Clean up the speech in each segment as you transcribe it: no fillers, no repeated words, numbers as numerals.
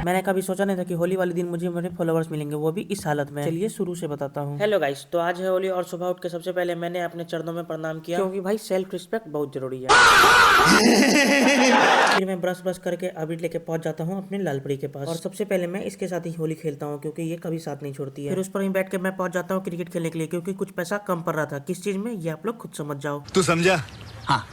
मैंने कभी सोचा नहीं था कि होली वाले दिन मुझे मेरे फॉलोअर्स मिलेंगे, वो भी इस हालत में। चलिए शुरू से बताता हूँ। हेलो गाइस, तो आज है होली और सुबह उठ के सबसे पहले मैंने अपने चरणों में प्रणाम किया, क्योंकि भाई सेल्फ रिस्पेक्ट बहुत जरूरी है। फिर मैं ब्रश करके अबीर लेके पहुंच जाता हूँ अपने लालपरी के पास, और सबसे पहले मैं इसके साथ ही होली खेलता हूँ क्योंकि ये कभी साथ नहीं छोड़ती है। फिर उस पर ही बैठ के मैं पहुंच जाता हूँ क्रिकेट खेलने के लिए, क्योंकि कुछ पैसा कम पड़ रहा था। किस चीज में, ये आप लोग खुद समझ जाओ। तू समझा? हाँ।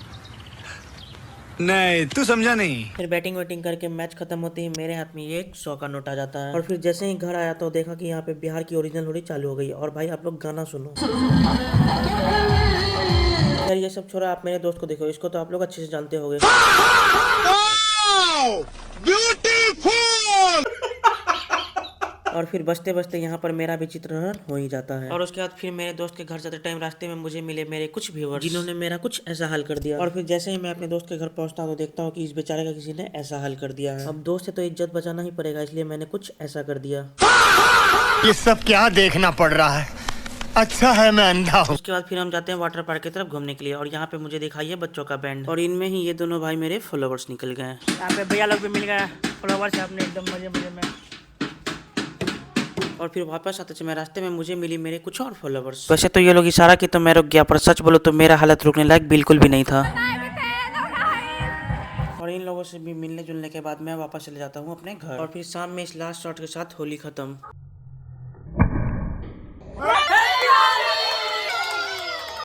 नहीं, तू समझा नहीं। फिर बैटिंग वैटिंग करके मैच खत्म होते ही मेरे हाथ में ये 100 का नोट आ जाता है। और फिर जैसे ही घर आया तो देखा कि यहाँ पे बिहार की ओरिजिनल होली चालू हो गई। और भाई आप लोग गाना सुनो। खैर ये सब छोड़ा, आप मेरे दोस्त को देखो, इसको तो आप लोग अच्छे से जानते होंगे। और फिर बचते बचते यहाँ पर मेरा भी चित्रण हो ही जाता है। और उसके बाद फिर मेरे दोस्त के घर जाते टाइम रास्ते में मुझे मिले मेरे कुछ व्यूअर्स, जिन्होंने मेरा कुछ ऐसा हाल कर दिया। और फिर जैसे ही मैं अपने दोस्त के घर पहुंचता हूँ तो देखता हूँ कि इस बेचारे का किसी ने ऐसा हाल कर दिया है। अब दोस्त से तो इज्जत बचाना ही पड़ेगा, इसलिए मैंने कुछ ऐसा कर दिया। ये सब क्या देखना पड़ रहा है? अच्छा है मैं अंधा हूँ। उसके बाद फिर हम जाते हैं वाटर पार्क की तरफ घूमने के लिए, और यहाँ पे मुझे दिखाई है बच्चों का बैंड, और इनमें ही ये दोनों भाई मेरे फॉलोवर्स निकल गए। यहाँ पे भैया लोग भी मिल गए फॉलोवर्स अपने, एकदम मजे मजे में। और फिर वापस आते समय रास्ते में मुझे मिली मेरे कुछ और फॉलोवर्स। वैसे तो ये लोग इशारा की तो मैं रुक गया, पर सच बोलो तो मेरा हालत रुकने लायक बिल्कुल भी नहीं था। और इन लोगों से भी मिलने जुलने के बाद मैं वापस चले जाता हूँ अपने घर, और फिर शाम में इस लास्ट शॉट के साथ होली खत्म।